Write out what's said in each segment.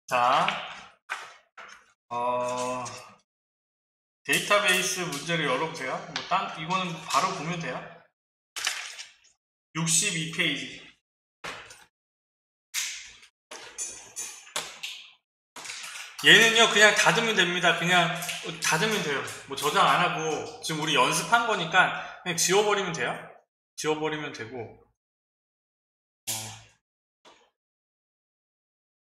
자, 데이터베이스 문제를 열어보세요. 이거는 바로 보면 돼요. 62페이지. 얘는요, 그냥 닫으면 됩니다. 그냥 닫으면 돼요. 뭐 저장 안 하고, 지금 우리 연습한 거니까 그냥 지워버리면 돼요. 지워버리면 되고.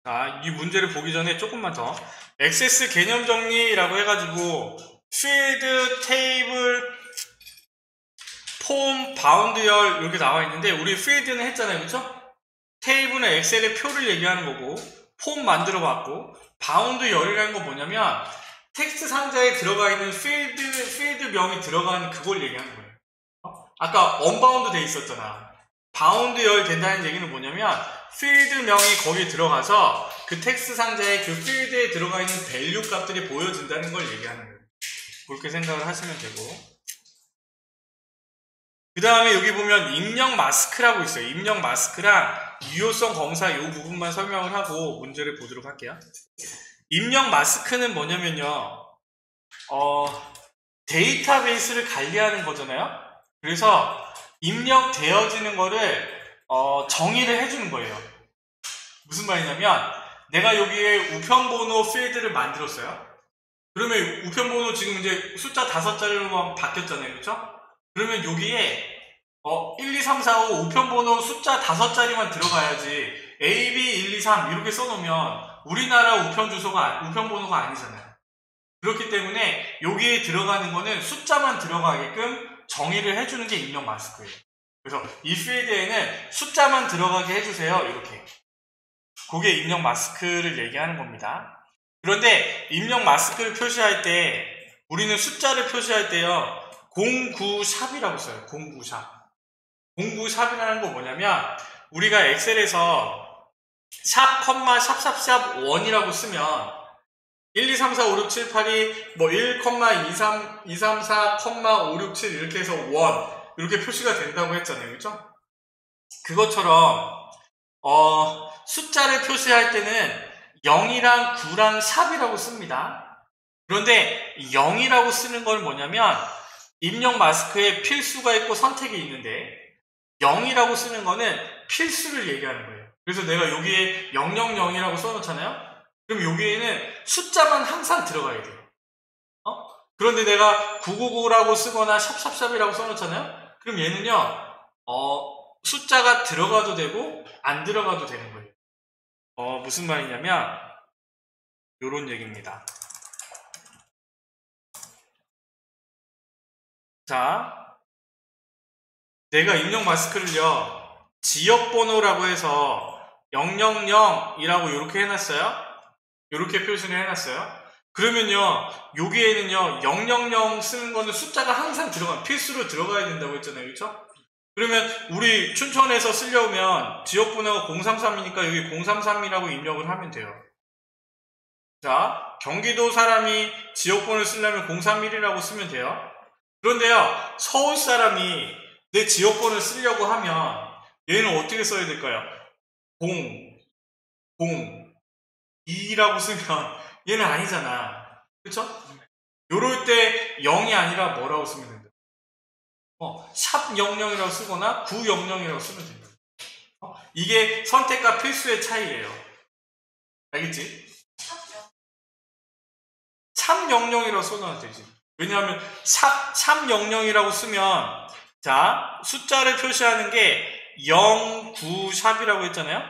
자, 이 문제를 보기 전에 조금만 더. 액세스 개념 정리라고 해가지고, 필드, 테이블, 폼, 바운드열 이렇게 나와 있는데, 우리 필드는 했잖아요. 그쵸? 테이블은 엑셀의 표를 얘기하는 거고, 폼 만들어 봤고, 바운드열이라는 건 뭐냐면, 텍스트 상자에 들어가 있는 필드명이 들어가는 그걸 얘기하는 거예요. 아까 언바운드 돼 있었잖아. 바운드열 된다는 얘기는 뭐냐면, 필드명이 거기에 들어가서 그 텍스트 상자에 그 필드에 들어가 있는 밸류 값들이 보여진다는 걸 얘기하는 거예요. 그렇게 생각을 하시면 되고. 그 다음에 여기 보면 입력 마스크라고 있어요. 입력 마스크랑 유효성 검사 이 부분만 설명을 하고 문제를 보도록 할게요. 입력 마스크는 뭐냐면요. 데이터베이스를 관리하는 거잖아요. 그래서 입력되어지는 거를 정의를 해주는 거예요. 무슨 말이냐면 내가 여기에 우편번호 필드를 만들었어요. 그러면 우편번호 지금 이제 숫자 5자리로만 바뀌었잖아요. 그렇죠? 그러면 여기에 1, 2, 3, 4, 5 우편번호 숫자 5자리만 들어가야지 A, B, 1, 2, 3 이렇게 써놓으면 우리나라 우편번호가 아니잖아요. 그렇기 때문에 여기에 들어가는 거는 숫자만 들어가게끔 정의를 해주는 게 입력 마스크예요. 그래서 이 필드에는 숫자만 들어가게 해주세요. 이렇게. 그게 입력 마스크를 얘기하는 겁니다. 그런데 입력 마스크를 표시할 때 우리는 숫자를 표시할 때요. 09샵이라고 써요. 09샵. 09샵이라는 거 뭐냐면 우리가 엑셀에서 샵, 샵 1이라고 쓰면 1, 2, 3, 4, 5, 6, 7, 8이 뭐 1, 2, 3, 2, 3, 4, 5, 6, 7 이렇게 해서 1 이렇게 표시가 된다고 했잖아요. 그렇죠? 그것처럼 숫자를 표시할 때는 0이랑 9랑 샵이라고 씁니다. 그런데 0이라고 쓰는 건 뭐냐면 입력 마스크에 필수가 있고 선택이 있는데 0이라고 쓰는 거는 필수를 얘기하는 거예요. 그래서 내가 여기에 000이라고 써놓잖아요. 그럼 여기에는 숫자만 항상 들어가야 돼요. 그런데 내가 999라고 쓰거나 샵샵샵이라고 써놓잖아요. 그럼 얘는요 숫자가 들어가도 되고 안 들어가도 되는 거예요. 무슨 말이냐면 요런 얘기입니다. 자, 내가 입력 마스크를요 지역번호라고 해서 000이라고 이렇게 해놨어요. 이렇게 표시를 해놨어요. 그러면요 여기에는요 000 쓰는 거는 숫자가 항상 필수로 들어가야 된다고 했잖아요. 그렇죠? 그러면 우리 춘천에서 쓰려면 지역번호가 033이니까 여기 033이라고 입력을 하면 돼요. 자, 경기도 사람이 지역번호를 쓰려면 031이라고 쓰면 돼요. 그런데요 서울 사람이 내 지역번호를 쓰려고 하면 얘는 어떻게 써야 될까요? 2라고 쓰면 얘는 아니잖아. 그쵸? 요럴 때 0이 아니라 뭐라고 쓰면 된다? 샵 00이라고 쓰거나 900이라고 쓰면 된다. 이게 선택과 필수의 차이예요. 알겠지? 샵 00이라고 써놔도 되지. 왜냐하면 샵 00이라고 쓰면 자 숫자를 표시하는 게 0, 9, 샵이라고 했잖아요.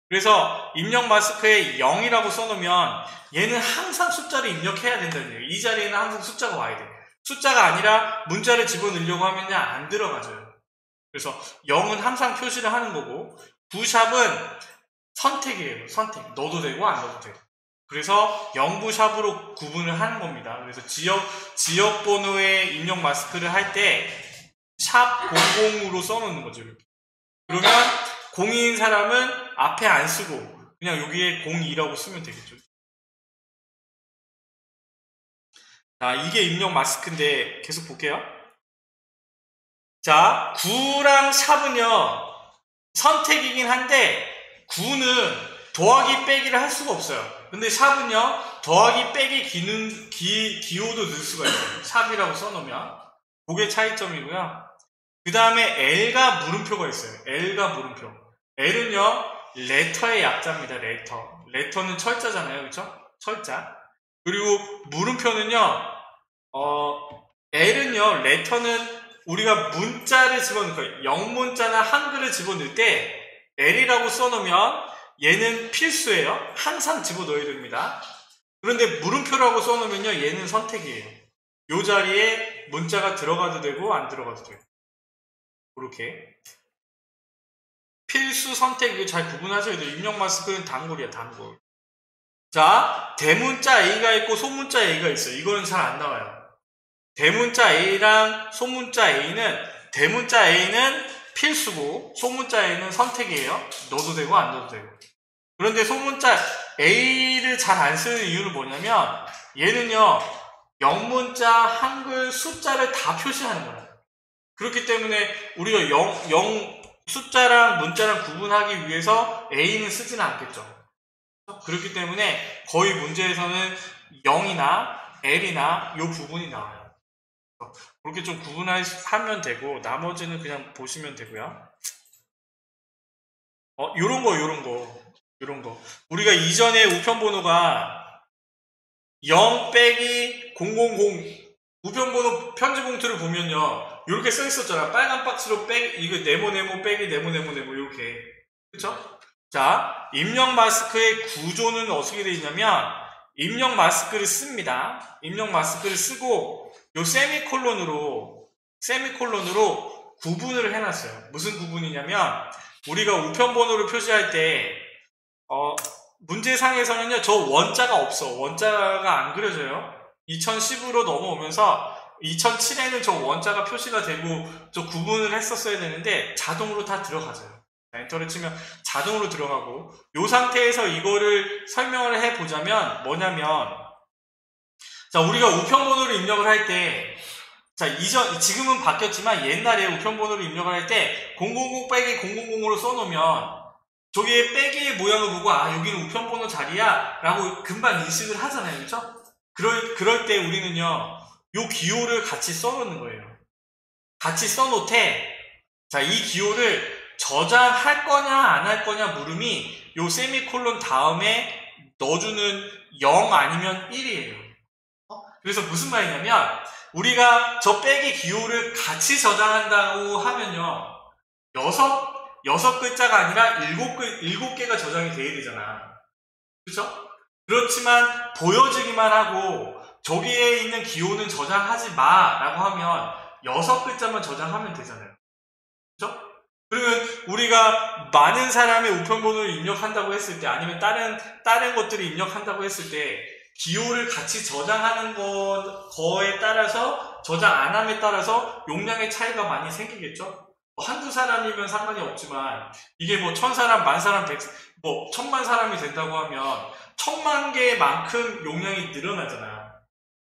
그래서 입력 마스크에 0이라고 써놓으면 얘는 항상 숫자를 입력해야 된다는 얘기예요. 이 자리에는 항상 숫자가 와야 돼. 숫자가 아니라 문자를 집어넣으려고 하면 그냥 안 들어가져요. 그래서 0은 항상 표시를 하는 거고 9샵은 선택이에요. 선택. 넣어도 되고 안 넣어도 되고. 그래서 0구샵으로 구분을 하는 겁니다. 그래서 지역 번호의 입력 마스크를 할 때 샵 00으로 써놓는 거죠. 이렇게. 그러면 02인 사람은 앞에 안 쓰고 그냥 여기에 02라고 쓰면 되겠죠. 자, 이게 입력 마스크인데 계속 볼게요. 자, 9랑 샵은요 선택이긴 한데 9는 더하기 빼기를 할 수가 없어요. 근데 샵은요, 더하기 빼기 기호도 넣을 수가 있어요. 샵이라고 써놓으면. 그게 차이점이고요. 그 다음에 L과 물음표가 있어요. L과 물음표. L은요, 레터의 약자입니다. 레터는 철자잖아요. 그쵸? 철자. 그리고 물음표는요, L은요, 레터는 우리가 문자를 집어넣을 거예요. 영문자나 한글을 집어넣을 때 L이라고 써놓으면 얘는 필수예요. 항상 집어넣어야 됩니다. 그런데 물음표라고 써놓으면요, 얘는 선택이에요. 이 자리에 문자가 들어가도 되고 안 들어가도 돼요. 그렇게 필수 선택 이거 잘 구분하셔야 돼요. 입력 마스크는 단골이야, 단골. 자, 대문자 A가 있고 소문자 A가 있어요. 이거는 잘 안 나와요. 대문자 A랑 소문자 A는, 대문자 A는 필수고 소문자 A는 선택이에요. 넣어도 되고 안 넣어도 되고. 그런데 소문자 A를 잘 안 쓰는 이유는 뭐냐면 얘는요, 영문자, 한글, 숫자를 다 표시하는 거예요. 그렇기 때문에 우리가 숫자랑 문자랑 구분하기 위해서 A는 쓰지는 않겠죠. 그렇기 때문에 거의 문제에서는 0이나 L이나 이 부분이 나와요. 그렇게 좀 구분하면 되고 나머지는 그냥 보시면 되고요. 요런 거. 우리가 이전에 우편번호가 0 빼기 000 우편번호 편지 봉투를 보면요, 이렇게 써 있었잖아. 빨간 박스로 이거 네모 빼기 네모 이렇게. 그쵸? 자, 입력 마스크의 구조는 어떻게 되어 있냐면 입력 마스크를 씁니다. 입력 마스크를 쓰고 요 세미콜론으로 구분을 해놨어요. 무슨 구분이냐면 우리가 우편번호를 표시할 때 문제상에서는요, 저 원자가 없어. 원자가 안 그려져요. 2010으로 넘어오면서 2007에는 저 원자가 표시가 되고 저 구분을 했었어야 되는데 자동으로 다 들어가져요. 엔터를 치면 자동으로 들어가고, 이 상태에서 이거를 설명을 해보자면 뭐냐면, 자, 우리가 우편번호를 입력을 할 때, 자, 지금은 바뀌었지만 옛날에 우편번호를 입력을 할 때 000 빼기 000으로 써놓으면 저기에 빼기의 모양을 보고 아, 여기는 우편번호 자리야 라고 금방 인식을 하잖아요. 그렇죠? 그럴 때 우리는요, 요 기호를 같이 써놓는 거예요. 같이 써놓되, 자, 이 기호를 저장할 거냐 안 할 거냐 물음이 요 세미콜론 다음에 넣어주는 0 아니면 1이에요. 그래서 무슨 말이냐면 우리가 저 빼기 기호를 같이 저장한다고 하면요, 6글자가 아니라 7개가 저장이 돼야 되잖아. 그렇죠? 그렇지만 보여지기만 하고 저기에 있는 기호는 저장하지 마 라고 하면 6글자만 저장하면 되잖아요. 그렇죠? 그러면 우리가 많은 사람의 우편번호를 입력한다고 했을 때, 아니면 다른 것들을 입력한다고 했을 때 기호를 같이 저장하는 거에 따라서, 저장 안 함에 따라서 용량의 차이가 많이 생기겠죠? 한두 사람이면 상관이 없지만 이게 뭐 1000사람, 10,000사람, 1000만 사람이 된다고 하면 1000만 개만큼 용량이 늘어나잖아.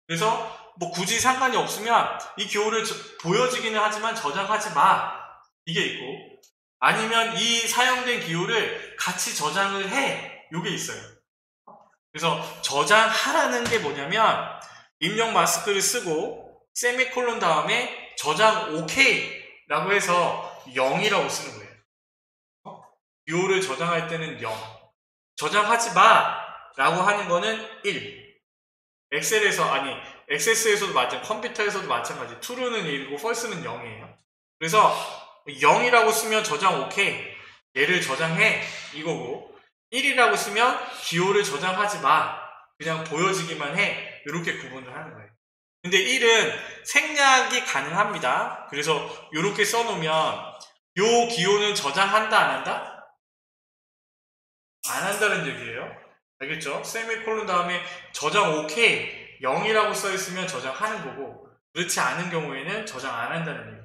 그래서 뭐 굳이 상관이 없으면 이 기호를 보여지기는 하지만 저장하지 마, 이게 있고, 아니면 이 사용된 기호를 같이 저장을 해, 요게 있어요. 그래서 저장하라는 게 뭐냐면 입력 마스크를 쓰고 세미콜론 다음에 저장 OK 라고 해서 0이라고 쓰는 거예요. 기호를 저장할 때는 0, 저장하지 마 라고 하는 거는 1. 엑세스에서도 마찬가지, 컴퓨터에서도 마찬가지. true는 1이고 false는 0이에요. 그래서 0이라고 쓰면 저장 OK, 얘를 저장해, 이거고, 1이라고 쓰면 기호를 저장하지 마, 그냥 보여지기만 해, 이렇게 구분을 하는 거예요. 근데 1은 생략이 가능합니다. 그래서 이렇게 써놓으면 요 기호는 저장한다 안 한다? 안 한다는 얘기예요. 알겠죠? 세미콜론 다음에 저장 OK 0이라고 써있으면 저장하는 거고, 그렇지 않은 경우에는 저장 안 한다는 얘기예요.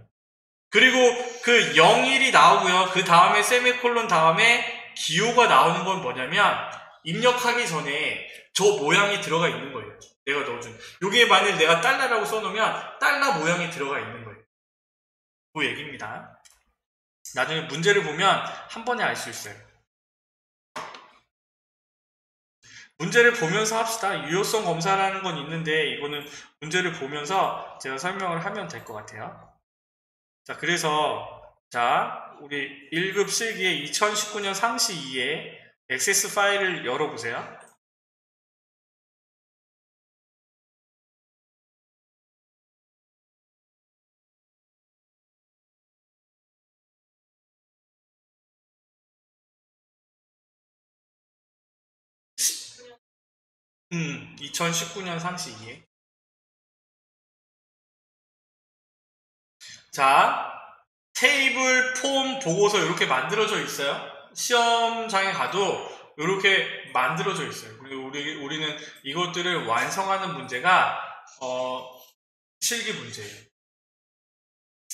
그리고 그 0일이 나오고요, 그 다음에 세미콜론 다음에 기호가 나오는 건 뭐냐면 입력하기 전에 저 모양이 들어가 있는 거예요. 내가 넣어준, 여기에 만일 내가 달러라고 써놓으면 달러 모양이 들어가 있는 거예요. 그 얘기입니다. 나중에 문제를 보면 한 번에 알 수 있어요. 문제를 보면서 합시다. 유효성 검사라는 건 있는데 이거는 문제를 보면서 제가 설명을 하면 될 것 같아요. 자, 그래서 자, 우리 1급 실기의 2019년 상시 2에 액세스 파일을 열어보세요. 시- 2019년 상시 2에. 자, 테이블, 폼, 보고서 이렇게 만들어져 있어요. 시험장에 가도 이렇게 만들어져 있어요. 그리고 우리는 이것들을 완성하는 문제가 실기 문제예요.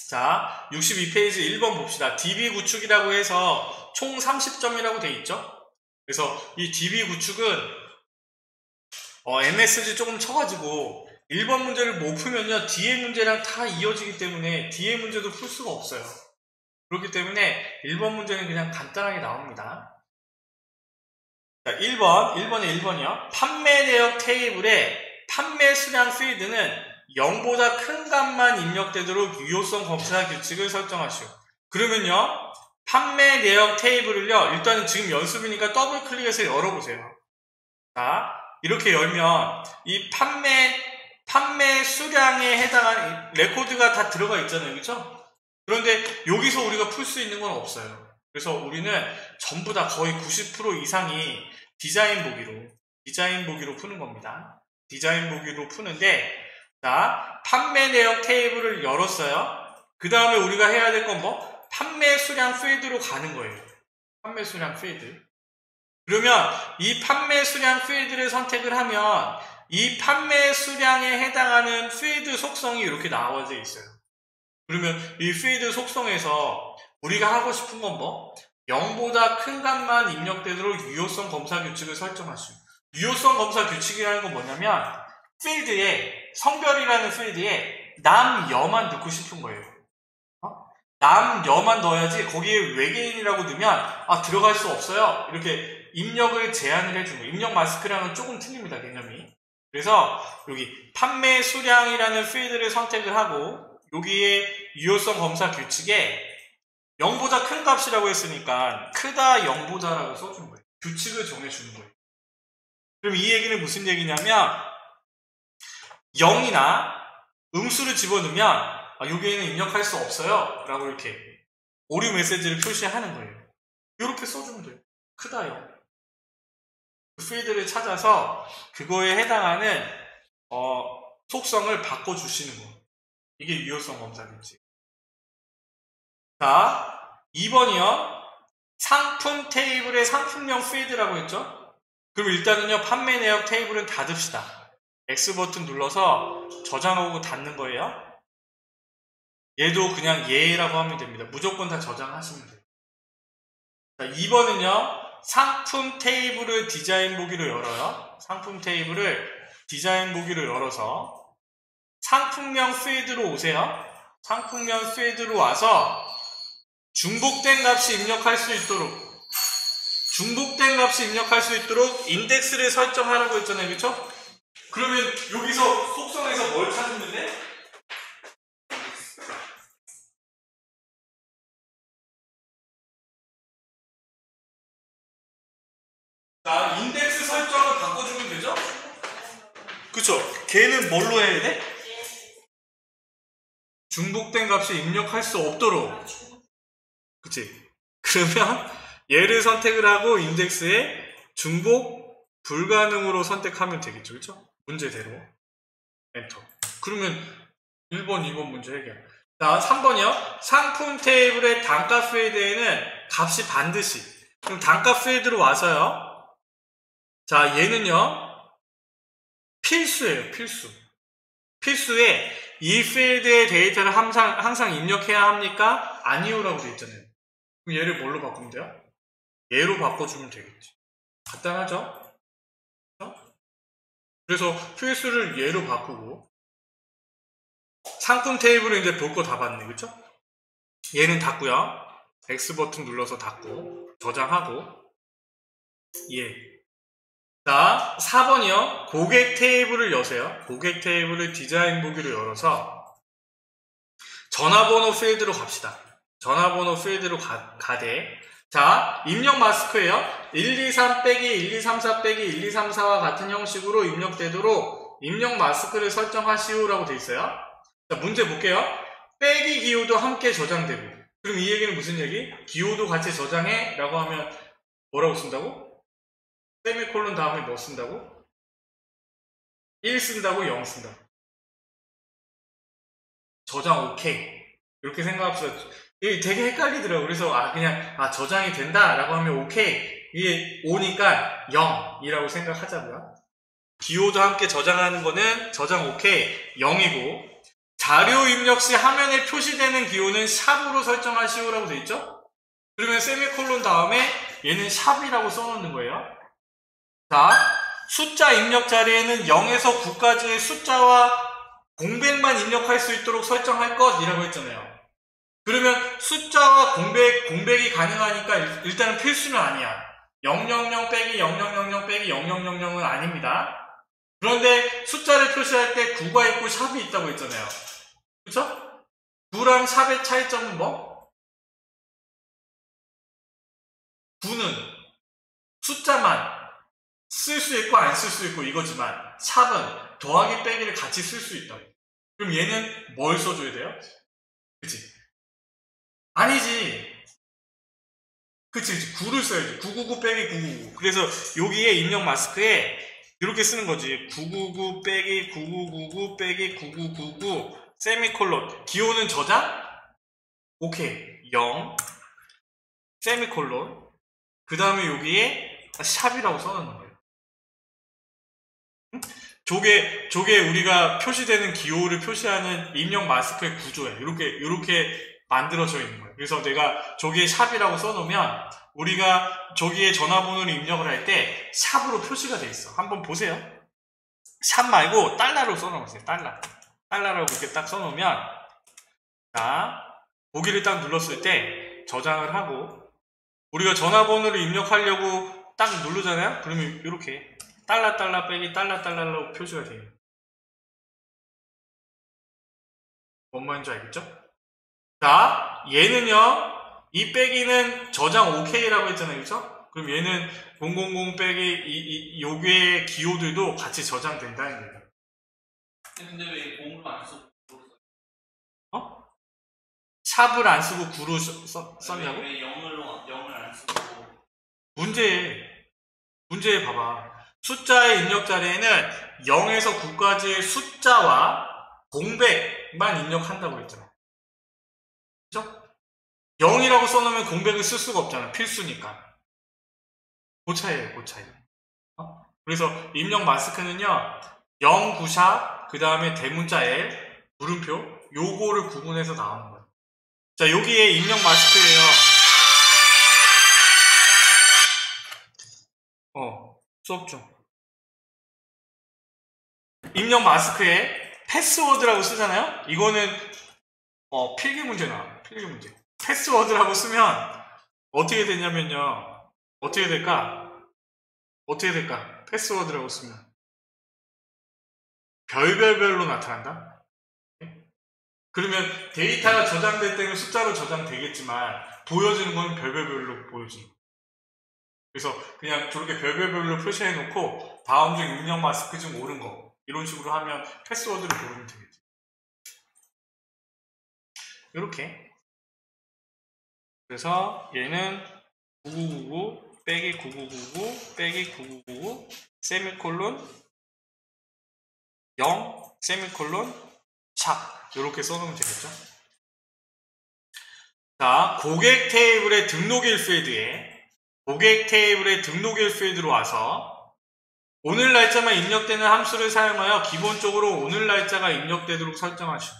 자, 62페이지 1번 봅시다. DB 구축이라고 해서 총 30점이라고 돼 있죠? 그래서 이 DB 구축은 MSG 조금 쳐가지고 1번 문제를 못 풀면요 뒤에 문제랑 다 이어지기 때문에 뒤에 문제도 풀 수가 없어요. 그렇기 때문에 1번 문제는 그냥 간단하게 나옵니다. 자, 1번에 1번이요. 판매 내역 테이블에 판매 수량 필드는 0보다 큰 값만 입력되도록 유효성 검사 규칙을 설정하시오. 그러면요 판매 내역 테이블을요 일단은 지금 연습이니까 더블 클릭해서 열어보세요. 자, 이렇게 열면 이 판매 수량에 해당한 레코드가 다 들어가 있잖아요. 그렇죠? 그런데 여기서 우리가 풀 수 있는 건 없어요. 그래서 우리는 전부 다 거의 90% 이상이 디자인 보기로 푸는 겁니다. 디자인 보기로 푸는데 자, 판매 내역 테이블을 열었어요. 그 다음에 우리가 해야 될 건 뭐? 판매 수량 필드로 가는 거예요. 판매 수량 필드. 그러면 이 판매 수량 필드를 선택을 하면 이 판매 수량에 해당하는 필드 속성이 이렇게 나와져 있어요. 그러면 이 필드 속성에서 우리가 하고 싶은 건 뭐? 0보다 큰 값만 입력되도록 유효성 검사 규칙을 설정하시오. 유효성 검사 규칙이라는 건 뭐냐면 필드에 성별이라는 필드에 남여만 넣고 싶은 거예요. 남여만 넣어야지 거기에 외계인이라고 넣으면 들어갈 수 없어요. 이렇게 입력을 제한을 해주는 거예요. 입력 마스크랑은 조금 틀립니다. 개념이. 그래서 여기 판매 수량이라는 필드를 선택을 하고 여기에 유효성 검사 규칙에 0보다 큰 값이라고 했으니까 크다 0보다라고 써준 거예요. 규칙을 정해주는 거예요. 그럼 이 얘기는 무슨 얘기냐면 0이나 음수를 집어넣으면 여기에는 입력할 수 없어요 라고 이렇게 오류 메시지를 표시하는 거예요. 이렇게 써주면 돼요. 크다 0. 그 필드를 찾아서 그거에 해당하는 속성을 바꿔주시는 거. 이게 유효성 검사 규칙. 자, 2번이요. 상품 테이블의 상품명 필드라고 했죠? 그럼 일단은요, 판매 내역 테이블은 닫읍시다. X버튼 눌러서 저장하고 닫는 거예요. 얘도 그냥 예라고 하면 됩니다. 무조건 다 저장하시면 돼요. 자, 2번은요, 상품 테이블을 디자인 보기로 열어요. 상품 테이블을 디자인 보기로 열어서 상품명 필드로 오세요. 상품명 필드로 와서 중복된 값이 입력할 수 있도록 인덱스를 설정하라고 했잖아요. 그렇죠? 그러면 여기서 속성에서 뭘 찾으면 돼? 자, 인덱스 설정을 바꿔주면 되죠? 그쵸? 걔는 뭘로 해야 돼? 중복된 값이 입력할 수 없도록. 그치? 그러면 얘를 선택을 하고 인덱스에 중복 불가능으로 선택하면 되겠죠. 그쵸? 문제대로. 엔터. 그러면 1번, 2번 문제 해결. 자, 3번이요. 상품 테이블의 단가 필드에는 값이 반드시. 그럼 단가 필드로 와서요. 자, 얘는요. 필수예요. 필수에 이 필드의 데이터를 항상 입력해야 합니까? 아니요라고 되어 있잖아요. 그럼 얘를 뭘로 바꾸면 돼요? 얘로 바꿔주면 되겠지. 간단하죠? 그래서 필수를 얘로 바꾸고 상품 테이블은 이제 볼 거 다 봤네. 그쵸? 얘는 닫고요. X버튼 눌러서 닫고 저장하고 예. 자, 자, 4번이요. 고객 테이블을 여세요. 고객 테이블을 디자인 보기로 열어서 전화번호 필드로 갑시다. 전화번호 필드로 가되, 자, 입력 마스크예요. 123 빼기 1234 빼기 1234와 같은 형식으로 입력되도록 입력 마스크를 설정하시오라고 돼 있어요. 자, 문제 볼게요. 빼기 기호도 함께 저장되고. 그럼 이 얘기는 무슨 얘기? 기호도 같이 저장해 라고 하면 뭐라고 쓴다고? 세미콜론 다음에 뭐 쓴다고? 1 쓴다고 0 쓴다고. 저장 오케이. 이렇게 생각합시다. 이게 되게 헷갈리더라고요. 그래서 그냥 저장이 된다 라고 하면 오케이. 이게 5니까 0이라고 생각하자고요. 기호도 함께 저장하는 거는 저장 오케이 0이고, 자료 입력 시 화면에 표시되는 기호는 샵으로 설정하시오라고 되어 있죠? 그러면 세미콜론 다음에 얘는 샵이라고 써놓는 거예요. 자, 숫자 입력 자리에는 0에서 9까지의 숫자와 공백만 입력할 수 있도록 설정할 것이라고 했잖아요. 그러면 숫자와 공백이 가능하니까 일단은 필수는 아니야. 000 빼기 0000 빼기 0000은 아닙니다. 그런데 숫자를 표시할 때 9가 있고 샵이 있다고 했잖아요. 그쵸? 9랑 샵의 차이점은 뭐? 9는 숫자만 쓸 수 있고 안 쓸 수 있고 이거지만, 샵은 더하기 빼기를 같이 쓸 수 있다. 그럼 얘는 뭘 써줘야 돼요? 그치? 아니지. 그치. 9를 써야지. 999 빼기 999. 그래서 여기에 입력 마스크에 이렇게 쓰는 거지. 999 빼기 9999 빼기 9999 세미콜론. 기호는 저장? 오케이. 0 세미콜론. 그 다음에 여기에 샵이라고 써놓는 거예요. 저게 우리가 표시되는 기호를 표시하는 입력 마스크의 구조예요. 이렇게 만들어져 있는 거예요. 그래서 내가 저기에 샵이라고 써놓으면 우리가 저기에 전화번호를 입력을 할 때 샵으로 표시가 돼 있어. 한번 보세요. 샵 말고 달러로 써놓으세요. 달러라고 이렇게 딱 써놓으면, 자, 보기를 딱 눌렀을 때 저장을 하고, 우리가 전화번호를 입력하려고 딱 누르잖아요. 그러면 이렇게 달러 빼기 달러로 표시가 돼요. 뭔 말인지 알겠죠? 자, 얘는요, 이 빼기는 저장 OK라고 했잖아요. 그죠? 그럼 얘는 000 빼기 요게 기호들도 같이 저장된다는 거예요. 근데 왜 0을 안 쓰고 9로 써? 샵을 안 쓰고 9로 썼냐고? 왜 0을 안 쓰고? 문제 봐봐. 숫자의 입력 자리에는 0에서 9까지의 숫자와 공백만 입력한다고 했잖아. 그죠? 0이라고 써놓으면 공백을 쓸 수가 없잖아. 필수니까. 그 차이에요, 그 차이. 그래서 입력 마스크는요, 0, 9샵, 그 다음에 대문자 L, 물음표, 요거를 구분해서 나오는 거예요. 자, 여기에 입력 마스크예요. 수업 중. 입력 마스크에 패스워드라고 쓰잖아요? 이거는, 필기 문제 나와요. 필기 문제. 패스워드라고 쓰면, 어떻게 되냐면요. 어떻게 될까? 패스워드라고 쓰면. 별별별로 나타난다? 그러면 데이터가 저장될 때는 숫자로 저장되겠지만, 보여지는 건 별별별로 보여지는 거예요. 그래서 그냥 저렇게 별별별로 표시해놓고 다음 중 입력 마스크 중 옳은 거 이런 식으로 하면 패스워드를 고르면 되겠죠. 이렇게. 그래서 얘는 9999 빼기 9999 빼기 9999 세미콜론 0 세미콜론 샵 이렇게 써놓으면 되겠죠. 자, 고객 테이블의 등록일 필드로 와서 오늘 날짜만 입력되는 함수를 사용하여 기본적으로 오늘 날짜가 입력되도록 설정하시오.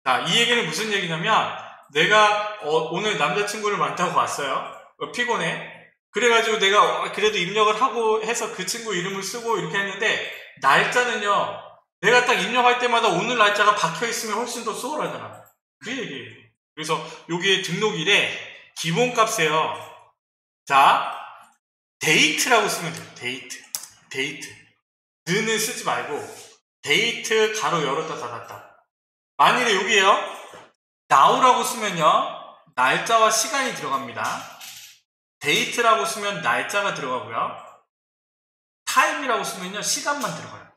자, 이 얘기는 무슨 얘기냐면, 내가 오늘 남자친구를 만나고 왔어요. 피곤해. 그래가지고 내가 그래도 입력을 하고 해서 그 친구 이름을 쓰고 이렇게 했는데, 날짜는요, 내가 딱 입력할 때마다 오늘 날짜가 박혀있으면 훨씬 더 수월하잖아. 그 얘기예요. 그래서 여기에 등록일에 기본값이에요. 자, 데이트라고 쓰면 돼요. 데이트. 는을 쓰지 말고 데이트 가로 열었다 닫았다. 만일에 여기에요. now라고 쓰면요. 날짜와 시간이 들어갑니다. 데이트라고 쓰면 날짜가 들어가고요. time이라고 쓰면요. 시간만 들어가요.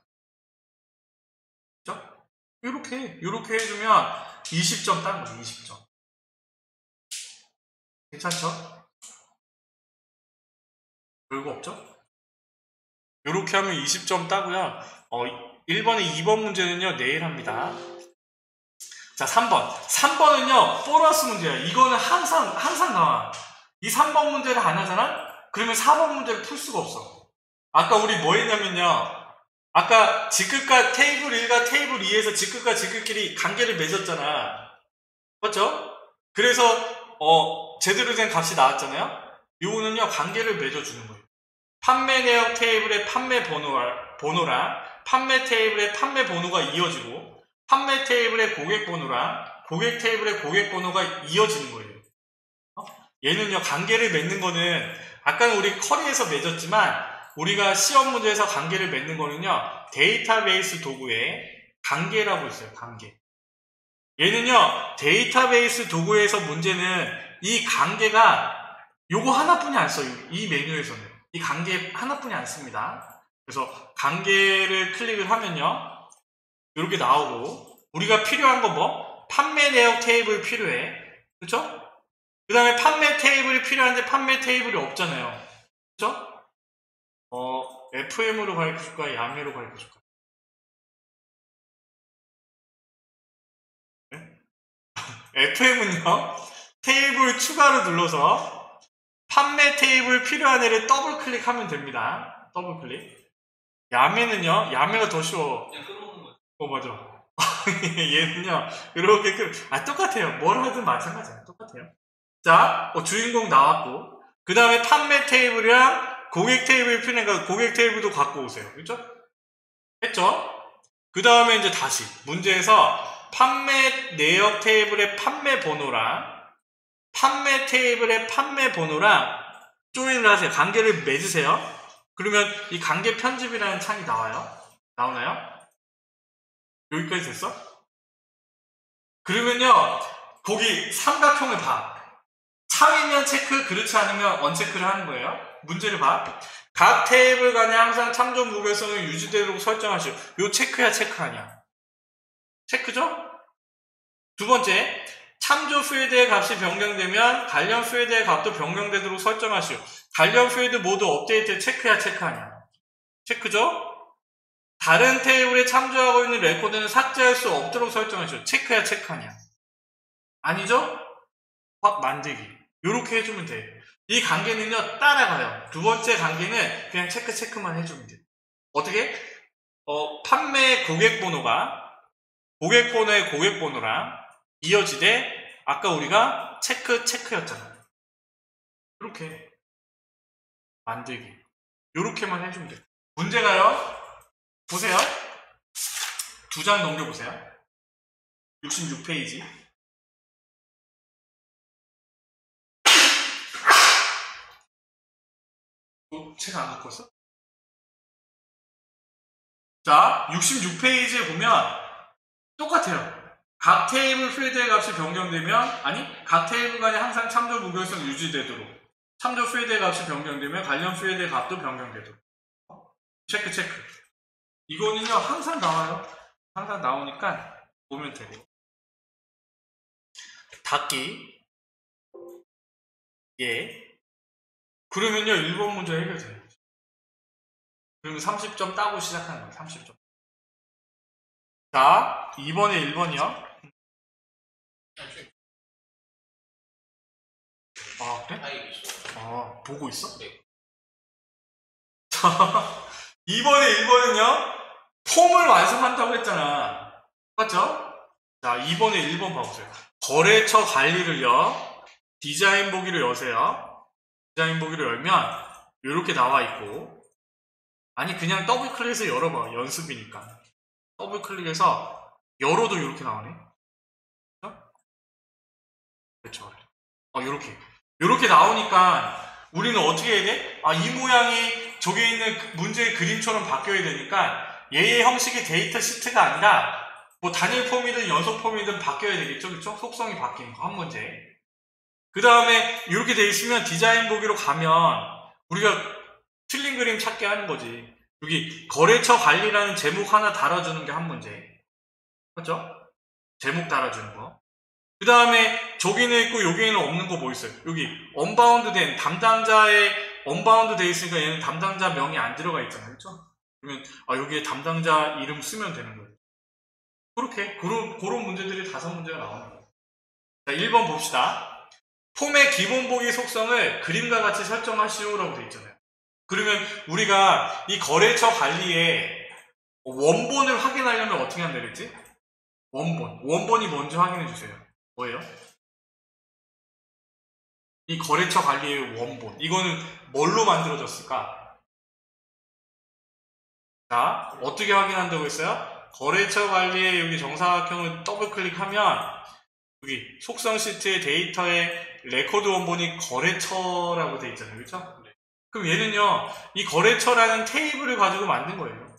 그죠? 요렇게 해주면 20점 딴 거죠. 20점. 괜찮죠? 별거 없죠? 요렇게 하면 20점 따고요. 1번에 2번 문제는요. 내일 합니다. 자, 3번. 3번은요. 보너스 문제야. 이거는 항상 나와. 이 3번 문제를 안 하잖아? 그러면 4번 문제를 풀 수가 없어. 아까 우리 뭐 했냐면요. 아까 직급과 테이블 1과 테이블 2에서 직급과 직급끼리 관계를 맺었잖아. 맞죠? 그래서 제대로 된 값이 나왔잖아요. 요거는요. 관계를 맺어주는 거예요. 판매 내역 테이블의 판매 번호랑 판매 테이블의 판매 번호가 이어지고 판매 테이블의 고객 번호랑 고객 테이블의 고객 번호가 이어지는 거예요. 얘는요. 관계를 맺는 거는 아까는 우리 커리에서 맺었지만 우리가 시험 문제에서 관계를 맺는 거는요. 데이터베이스 도구에 관계라고 있어요. 관계. 얘는요. 데이터베이스 도구에서 문제는 이 관계가 요거 하나뿐이 안 써요. 이 메뉴에서는. 이 관계 하나뿐이 안 씁니다. 그래서 관계를 클릭을 하면요. 이렇게 나오고 우리가 필요한 거 뭐? 판매 내역 테이블 필요해. 그쵸? 그 다음에 판매 테이블이 필요한데 판매 테이블이 없잖아요. 그쵸? FM으로 가르쳐줄까? 야매로 가르쳐줄까? 네? FM은요. 테이블 추가로 눌러서 판매 테이블 필요한 애를 더블 클릭하면 됩니다. 더블 클릭. 야매는요. 야매가 더 쉬워. 그냥 끌어오는 거지. 맞아. 얘는요. 이렇게 똑같아요. 뭘 하든 마찬가지야. 똑같아요. 자, 주인공 나왔고 그 다음에 판매 테이블이랑 고객 테이블 필요하니까 고객 테이블도 갖고 오세요. 그렇죠? 했죠? 그 다음에 이제 다시 문제에서 판매 내역 테이블의 판매 번호랑 판매 테이블의 판매 번호랑 조인을 하세요. 관계를 맺으세요. 그러면 이 관계 편집이라는 창이 나와요. 나오나요? 여기까지 됐어? 그러면요. 거기 삼각형을 봐. 참이면 체크, 그렇지 않으면 언체크를 하는 거예요. 문제를 봐. 각 테이블 간에 항상 참조 무결성을 유지되도록 설정하시오. 요 체크야, 체크 아니야? 체크죠? 두 번째, 참조 필드의 값이 변경되면 관련 필드의 값도 변경되도록 설정하시오. 관련 필드 모두 업데이트 체크야, 체크 아니야? 체크죠? 다른 테이블에 참조하고 있는 레코드는 삭제할 수 없도록 설정하시오. 체크야, 체크 아니야? 아니죠? 확 만들기. 요렇게 해주면 돼. 이 관계는요, 따라가요. 두 번째 관계는 그냥 체크만 해주면 돼. 어떻게? 판매 고객 번호가 고객 번호의 고객 번호랑 이어지되 아까 우리가 체크였잖아. 이렇게 만들기. 요렇게만 해주면 돼. 문제가요. 보세요. 2장 넘겨보세요. 66페이지. 책 안 갖고 왔어? 자, 66페이지에 보면 똑같아요. 각 테이블 필드의 값이 변경되면 각 테이블 간에 항상 참조 무결성 유지되도록 참조 필드의 값이 변경되면 관련 필드의 값도 변경되도록 체크 이거는요 항상 나와요. 항상 나오니까 보면 되고 닫기 그러면요 1번 문제 해결돼요. 그러면 30점 따고 시작하는 거예요. 30점. 자, 2번에 1번이요. 아, 그래? 보고 있어? 네. 자, 2번에 1번은요. 폼을 완성한다고 했잖아. 맞죠? 자, 2번에 1번 봐보세요. 거래처 관리를요. 디자인 보기를 여세요. 디자인 보기를 열면 이렇게 나와 있고 그냥 더블 클릭해서 열어봐. 연습이니까. 더블 클릭해서 열어도 이렇게 나오네. 그렇죠. 이렇게 나오니까 우리는 어떻게 해야 돼? 이 모양이 저기 있는 문제의 그림처럼 바뀌어야 되니까 얘의 형식이 데이터 시트가 아니라 뭐 단일 폼이든 연속 폼이든 바뀌어야 되겠죠. 그렇죠? 속성이 바뀌는 거 한 문제. 그 다음에 이렇게 돼 있으면 디자인 보기로 가면 우리가 틀린 그림 찾게 하는 거지. 여기 거래처 관리라는 제목 하나 달아주는 게 한 문제. 그렇죠? 제목 달아주는 거. 그 다음에 저기는 있고 여기에는 없는 거 뭐 있어요? 여기 언바운드 된 담당자의 언바운드 돼 있으니까 얘는 담당자 명이 안 들어가 있잖아요. 그렇죠? 그러면 여기에 담당자 이름 쓰면 되는 거예요. 그렇게 그런 문제들이 5문제가 나오는 거예요. 자, 1번 봅시다. 폼의 기본 보기 속성을 그림과 같이 설정하시오라고 되어 있잖아요. 그러면 우리가 이 거래처 관리에 원본을 확인하려면 어떻게 하면 되겠지? 원본이 뭔지 확인해 주세요. 뭐예요? 이 거래처 관리의 원본. 이거는 뭘로 만들어졌을까? 자, 어떻게 확인한다고 했어요? 거래처 관리의 여기 정사각형을 더블 클릭하면 여기 속성 시트의 데이터에 레코드 원본이 거래처라고 되어 있잖아요. 그렇죠? 그럼 얘는요, 이 거래처라는 테이블을 가지고 만든 거예요.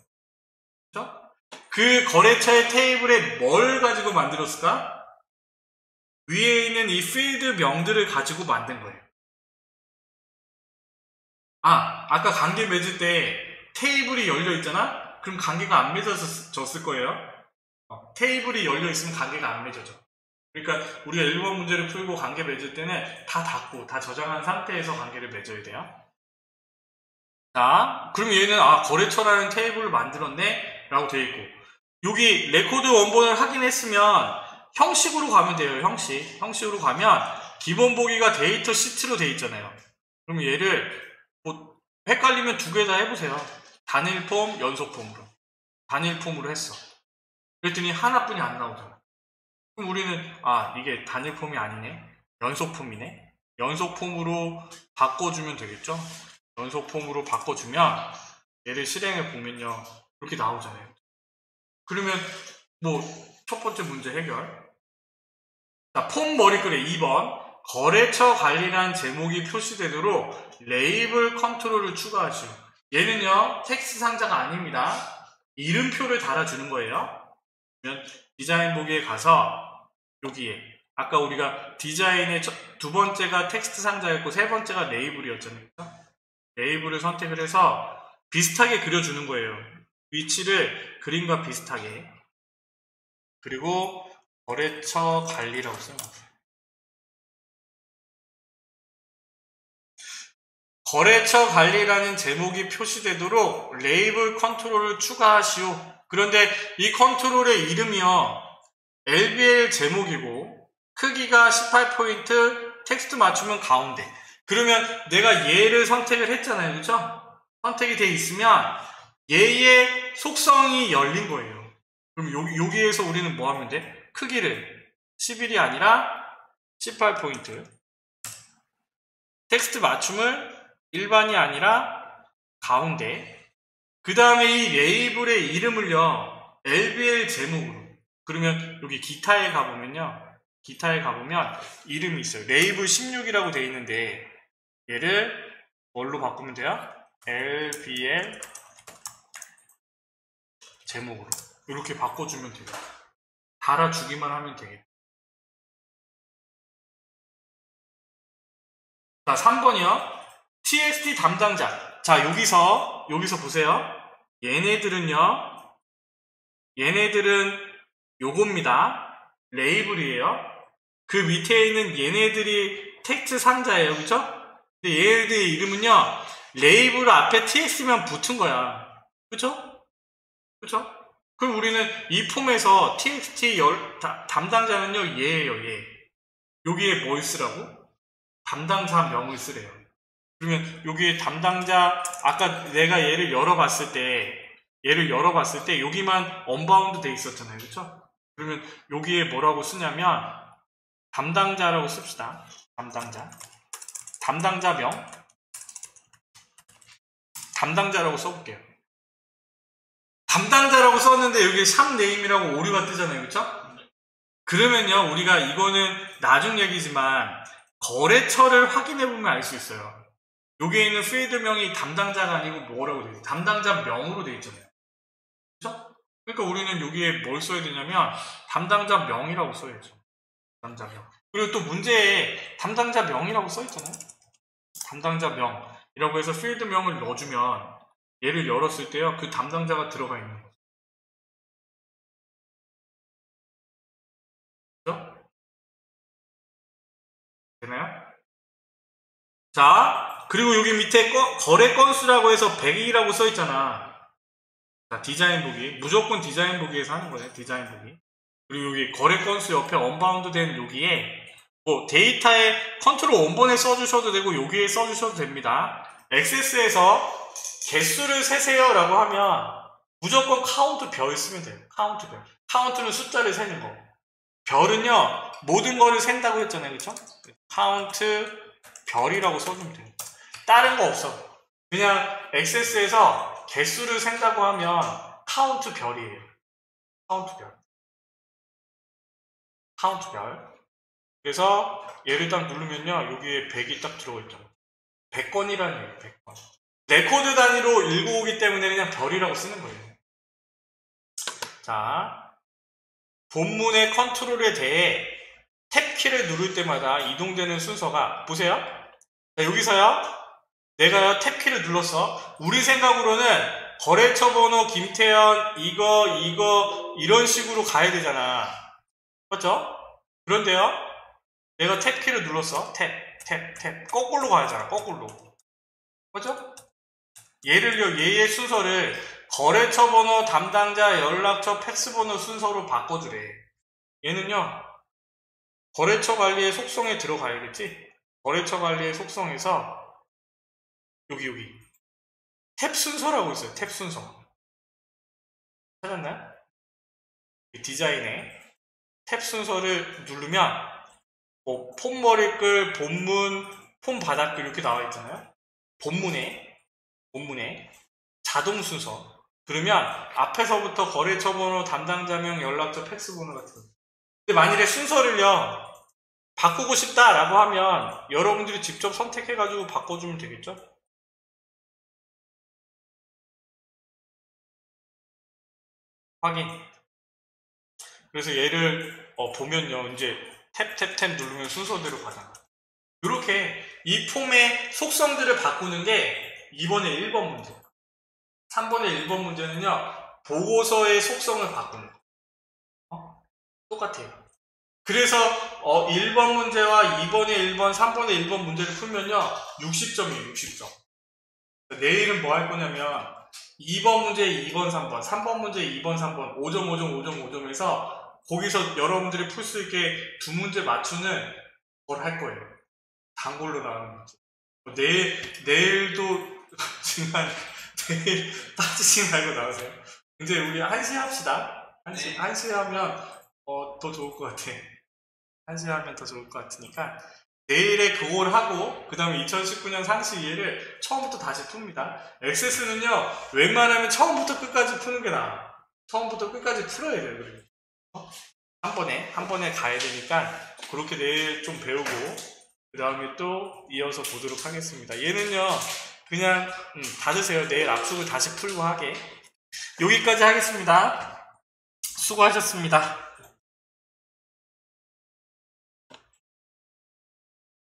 그렇죠? 그 거래처의 테이블에 뭘 가지고 만들었을까? 위에 있는 이 필드 명들을 가지고 만든 거예요. 아까 관계 맺을 때 테이블이 열려 있잖아? 그럼 관계가 안 맺어졌을 거예요. 테이블이 열려 있으면 관계가 안 맺어져. 그러니까 우리가 1번 문제를 풀고 관계 맺을 때는 다 닫고 다 저장한 상태에서 관계를 맺어야 돼요. 자, 그럼 얘는 거래처라는 테이블을 만들었네? 라고 되어 있고, 여기 레코드 원본을 확인했으면 형식으로 가면 돼요. 형식으로 가면 기본 보기가 데이터 시트로 되어 있잖아요. 그럼 얘를 뭐 헷갈리면 2개 다 해보세요. 단일 폼, 연속 폼으로. 단일 폼으로 했어. 그랬더니 하나뿐이 안 나오잖아. 그럼 우리는 이게 단일 폼이 아니네. 연속 폼이네. 연속 폼으로 바꿔주면 되겠죠. 연속 폼으로 바꿔주면 얘를 실행해 보면요, 이렇게 나오잖아요. 그러면 뭐 첫 번째 문제 해결. 자, 폼 머리글에 2번. 거래처 관리란 제목이 표시되도록 레이블 컨트롤을 추가하시오. 얘는요, 텍스트 상자가 아닙니다. 이름표를 달아주는 거예요. 그러면 디자인 보기에 가서 여기에 아까 우리가 디자인의 2번째가 텍스트 상자였고 3번째가 레이블이었잖아요. 레이블을 선택을 해서 비슷하게 그려주는 거예요. 위치를 그림과 비슷하게. 그리고 거래처 관리라고 써놨어요. 거래처 관리라는 제목이 표시되도록 레이블 컨트롤을 추가하시오. 그런데 이 컨트롤의 이름이요, LBL 제목이고 크기가 18포인트, 텍스트 맞추면 가운데. 그러면 내가 얘를 선택을 했잖아요. 그렇죠? 선택이 돼 있으면 얘의 속성이 열린 거예요. 그럼 여기에서 우리는 뭐 하면 돼? 크기를 11이 아니라 18포인트, 텍스트 맞춤을 일반이 아니라 가운데, 그 다음에 이 레이블의 이름을요, LBL 제목으로. 그러면 여기 기타에 가보면 이름이 있어요. 레이블 16이라고 되어 있는데 얘를 뭘로 바꾸면 돼요? LBL 제목으로 이렇게 바꿔주면 돼요. 달아주기만 하면 되겠다. 자, 3번이요. TXT 담당자. 자, 여기서 보세요. 얘네들은 요겁니다. 레이블이에요. 그 밑에 있는 얘네들이 텍스트 상자예요. 그쵸? 근데 얘네들의 이름은요, 레이블 앞에 TXT만 붙은 거야. 그쵸? 그럼 우리는 이 폼에서 TXT 담당자는요, 얘예요, 얘. 여기에 뭘 쓰라고? 담당자 명을 쓰래요. 그러면 여기에 담당자, 아까 내가 얘를 열어봤을 때 여기만 언바운드 돼 있었잖아요. 그쵸? 그러면 여기에 뭐라고 쓰냐면 담당자라고 씁시다. 담당자명, 담당자라고 써볼게요. 담당자라고 썼는데 여기에 샵 네임이라고 오류가 뜨잖아요. 그쵸? 그러면요, 우리가 이거는 나중 얘기지만 거래처를 확인해 보면 알 수 있어요. 여기에 있는 필드명이 담당자가 아니고 뭐라고 되어 있어요? 담당자명으로 되어 있잖아요. 그렇죠? 그러니까 우리는 여기에 뭘 써야 되냐면 담당자명이라고 써야죠. 담당자명. 그리고 또 문제에 담당자명이라고 써 있잖아요. 담당자명이라고 해서 필드명을 넣어주면 얘를 열었을 때요, 그 담당자가 들어가 있는 거죠. 그렇죠? 되나요? 자, 그리고 여기 밑에 거래 건수라고 해서 100이라고 써 있잖아. 자, 디자인 보기. 무조건 디자인 보기에서 하는 거예요. 디자인 보기. 그리고 여기 거래 건수 옆에 언바운드 된 여기에 뭐 데이터에 컨트롤 원본에 써주셔도 되고 여기에 써주셔도 됩니다. 액세스에서 개수를 세세요 라고 하면 무조건 카운트 별 쓰면 돼요. 카운트 별. 카운트는 숫자를 세는 거. 별은요 모든 거를 센다고 했잖아요. 그쵸? 카운트 별이라고 써주면 돼요. 다른 거 없어. 그냥 액세스에서 개수를 센다고 하면 카운트 별이에요. 카운트 별. 카운트 별. 그래서 얘를 딱 누르면요 여기에 100이 딱 들어가 있죠. 100건이라는 얘기예요. 100건. 레코드 단위로 읽어오기 때문에 그냥 별이라고 쓰는 거예요. 자, 본문의 컨트롤에 대해 탭키를 누를 때마다 이동되는 순서가 보세요. 자, 여기서요 내가요 탭키를 눌렀어. 우리 생각으로는 거래처 번호 김태현 이거 이런 식으로 가야 되잖아. 맞죠? 그런데요 내가 탭키를 눌렀어. 탭 거꾸로 가야잖아. 거꾸로. 맞죠? 얘를요 얘의 순서를 거래처 번호, 담당자, 연락처, 팩스 번호 순서로 바꿔주래. 얘는요 거래처 관리의 속성에 들어가야겠지. 거래처 관리의 속성에서 여기 탭 순서라고 있어요. 탭 순서 찾았나요? 디자인에 탭 순서를 누르면 뭐 폼 머리글, 본문, 폼 바닥글 이렇게 나와 있잖아요. 본문에 자동 순서. 그러면 앞에서부터 거래처 번호, 담당자명, 연락처, 팩스 번호 같은 거. 근데 만일에 순서를요 바꾸고 싶다라고 하면 여러분들이 직접 선택해가지고 바꿔주면 되겠죠? 확인. 그래서 얘를 보면요 이제 탭 누르면 순서대로 가잖아. 이렇게 이 폼의 속성들을 바꾸는 게 이번에 1번 문제. 3번의 1번 문제는요 보고서의 속성을 바꾸는 거. 똑같아요. 그래서 1번 문제와 2번의 1번, 3번의 1번 문제를 풀면요 60점이에요. 60점. 내일은 뭐 할 거냐면 2번 문제 2번 3번, 3번 문제 2번 3번 5점 5점 5점 5점 해서 거기서 여러분들이 풀 수 있게 두 문제 맞추는 걸 할 거예요. 단골로 나오는 문제. 내일도 지금 내일 빠지지 말고 나오세요. 이제 우리 1시에 합시다. 1시에 하면 더 좋을 것 같아. 1시에 하면 더 좋을 것 같으니까 내일에 그걸 하고 그 다음에 2019년 상시 이해를 처음부터 다시 풉니다. 액세스는요 웬만하면 처음부터 끝까지 푸는 게 나아. 처음부터 끝까지 풀어야 돼요. 그리고 한 번에 가야 되니까 그렇게 내일 좀 배우고 그 다음에 또 이어서 보도록 하겠습니다. 얘는요 그냥 닫으세요. 내일 압축을 다시 풀고 하게. 여기까지 하겠습니다. 수고하셨습니다.